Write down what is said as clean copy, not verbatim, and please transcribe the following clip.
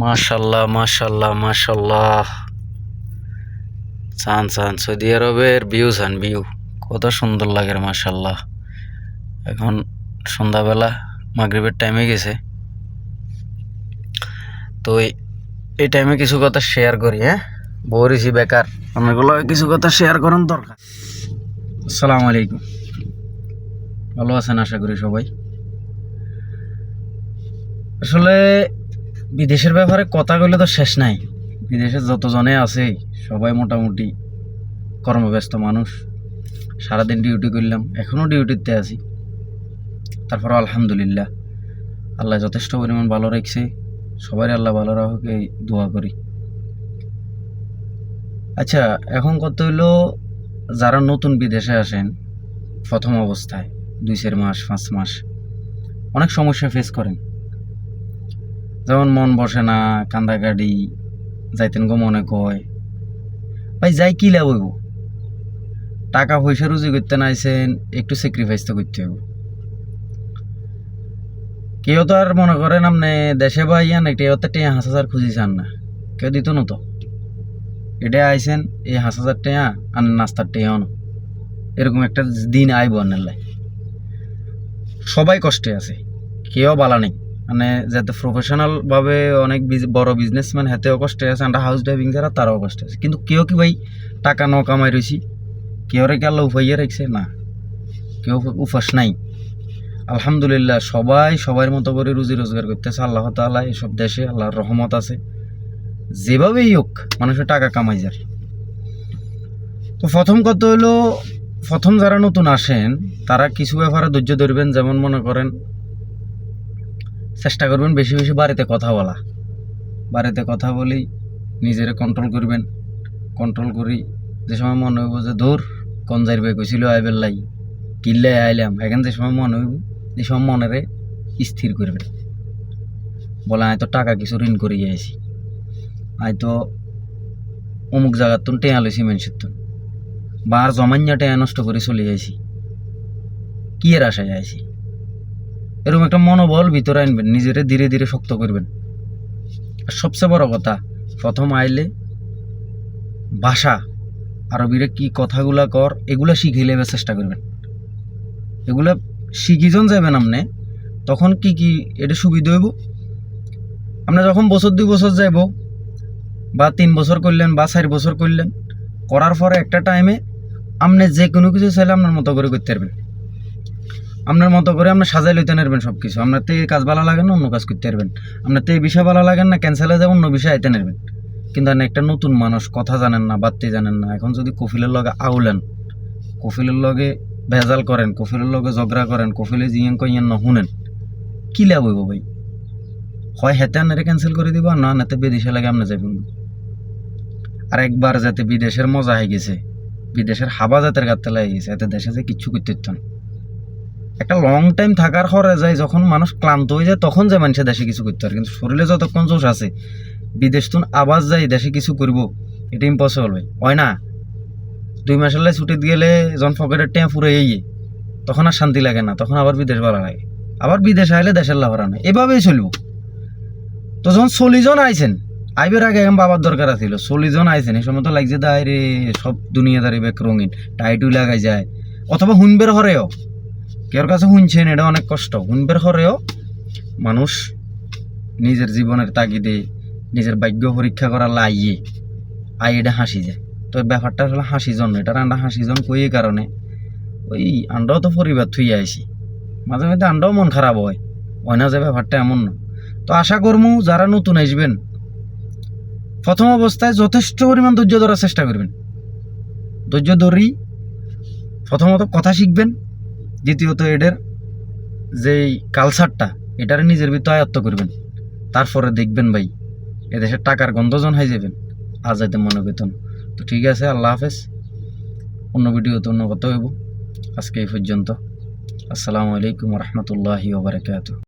মাশাল্লাহ মাশাল্লাহ মাশাল্লাহ। চান চান সৌদি আরবের ভিউ চান, ভিউ কত সুন্দর লাগে মাশাল্লাহ। এখন সন্ধ্যাবেলা মাগরিবের টাইমে গেছে, তো এই টাইমে কিছু কথা শেয়ার করি। হ্যাঁ, বলেছি বেকার, অনেকগুলো কিছু কথা শেয়ার করার দরকার। আসসালামু আলাইকুম, ভালো আছেন আশা করি সবাই। আসলে বিদেশের ব্যাপারে কথা বললে তো শেষ নাই। বিদেশে যতজনে আছে সবাই মোটামুটি কর্মব্যস্ত মানুষ। সারাদিন ডিউটি করলাম, এখনও ডিউটিতে আছি। তারপর আলহামদুলিল্লাহ, আল্লাহ যথেষ্ট পরিমাণ ভালো রাখছে। সবাই আল্লাহ ভালো রাখুক এই দোয়া করি। আচ্ছা, এখন কত হইলো, যারা নতুন বিদেশে আসেন প্রথম অবস্থায় 2-4 মাস 5 মাস অনেক সমস্যা ফেস করেন। যেমন মন বসে না, কান্দাকাটি, যাইতেন গো মনে কয়। ভাই যাই কি লাভ হইব? টাকা পয়সা রুজি করতে নাইছেন, একটু স্যাক্রিফাইস তো করতে হবে। কেউ তো আর মনে করেন আপনি দেশে বা ইয়ান একটা 5,000 খুঁজি চান না, কেউ দিত না তো। এটা আইসেন এই 5,000 টাকা আর নাস্তার টাকাও না, এরকম একটা দিন আইব আনার। সবাই কষ্টে আছে, কেউ বালা নেই। মানে যাতে প্রফেশনাল ভাবে অনেক বড় বিজনেসম্যান হাতেও কষ্টে আছে, আমরা হাউস ড্রাইভিং যারা তারাও কষ্টে আছে। কিন্তু কেউ কি ভাই টাকা ন কামাই রয়েছি? কেউ রে কি আল্লাহ উপাইয়া রাখছে? না, কেউ উপাস নাই। আলহামদুলিল্লাহ, সবাই সবার মতো করে রুজি রোজগার করতেছে। আল্লাহ তাআলা এসব দেশে আল্লাহর রহমত আছে, যেভাবেই হোক মানুষের টাকা কামাই যায়। তো প্রথম কথা হলো, প্রথম যারা নতুন আসেন তারা কিছু ব্যাপারে ধৈর্য ধরবেন। যেমন মনে করেন, চেষ্টা করবেন বেশি বেশি বাড়িতে কথা বলা। বাড়িতে কথা বলেই নিজেরে কন্ট্রোল করবেন। কন্ট্রোল করি যে সময় মনে হইব যে দূর কোন যাইবে কইছিল আইবেল লাই কিল্লে আইলাম, এখন যে সময় মনে হইব এই সময় মনেরে স্থির করবেন। বলে আয় তো টাকা কিছু ঋণ করে আইছি, আয় তো অমুক জায়গার তুন টেয়া লইছি মানুষের তুন, বা আর জমান্য টেয়া নষ্ট করে চলে যাইছি, কি এর আশায় আইছি। এরকম একটা মনোবল ভিতরে আনবেন, নিজেরে ধীরে ধীরে শক্ত করবেন। আর সবচেয়ে বড় কথা, প্রথম আইলে ভাষা আরবিরে কি কথাগুলা কর এগুলা শিখে লেবার চেষ্টা করবেন। এগুলা শিখিজন যাবেন আপনি, তখন কি কি এটা সুবিধা হইব। আপনি যখন বছর 2 বছর যাইব, বা 3 বছর করলেন বা 4 বছর করলেন, করার পরে একটা টাইমে আপনি যে কোনো কিছু চাইলে আপনার মতো করে করতে পারবেন। আপনার মতো করে আপনি সাজাই লইতে পারবেন সব কিছু। আপনার তো এই কাজ ভালো লাগে না, অন্য কাজ করতে পারবেন। আপনার তো এই বিষয় ভালো লাগে না, ক্যান্সেল হয়ে যাবে, অন্য বিষয় আইতে পারবেন। কিন্তু আপনি একটা নতুন মানুষ, কথা জানেন না, বাড়তে জানেন না। এখন যদি কফিলের লগে আউলেন, কফিলের লগে ভেজাল করেন, কফিলের লগে ঝগড়া করেন, কফিলে জিয়ান কইয়েন না শুনেন, কি লাভ হইব ভাই? হয় হেতে আনারে ক্যান্সেল করে দিব, আর না নাতে বিদেশে লাগে আপনি যাবেন। আর একবার যাতে বিদেশের মজা হয়ে গেছে, বিদেশের হাবা জাতের গাতে লাগে গেছে, এতে দেশে যে কিচ্ছু করতে হতো না। একটা লং টাইম থাকার পরে যায় যখন মানুষ ক্লান্ত হয়ে যায়, তখন যে মানুষের দেশে কিছু করতে পারে। কিন্তু শরীরে যতক্ষণ জোশ আছে, বিদেশ তুন আবার যাই দেশে কিছু করবো, এটা ইম্পসিবল হয় না। 2 মাসের লাই ছুটি গেলে যখন পকেটের টেঁ ফুরে গিয়ে, তখন আর শান্তি লাগে না, তখন আবার বিদেশ ভালো লাগে। আবার বিদেশ আইলে দেশের লাভ না, এভাবেই চলবো। তো যখন 40 জন আইছেন, আইবের আগে এখন বাবার দরকার ছিল। 40 জন আইছেন, এই সময় তো লাগছে দায় রে, সব দুনিয়াদারি বেক রঙিন টাইটুই লাগাই যায়। অথবা হুনবের হরেও, কেউর কাছে শুনছেন, এটা অনেক কষ্ট। হুনবের হরেও মানুষ নিজের জীবনের তাগিদে, নিজের ভাগ্য পরীক্ষা করার লাইয়ে এটা হাসি যায়। তো ব্যাপারটা আসলে হাসি জন, এটার আন্ডা হাসি জন কই এই কারণে, ওই আন্ডাও তো পরিবার থুই আইছি, মাঝে মাঝে আন্ডাও মন খারাপ হয় না যে ব্যাপারটা এমন না। তো আশা করবো যারা নতুন আসবেন, প্রথম অবস্থায় যথেষ্ট পরিমাণ ধৈর্য ধরার চেষ্টা করবেন। ধৈর্য ধরি প্রথমত কথা শিখবেন, দ্বিতীয়ত এদের যেই কালচারটা এটারে নিজের ভিতরে আয়ত্ত করবেন। তারপরে দেখবেন ভাই এদেশের টাকার গন্ধজন হয়ে যাবেন, আজ যাইতে মনে বেতন। তো ঠিক আছে, আল্লাহ হাফেজ। অন্য ভিডিওতে অন্য কথা হইব। আজকে এই পর্যন্ত। আসসালামু আলাইকুম রহমতুল্লাহি ওয়া বারাকাতুহু।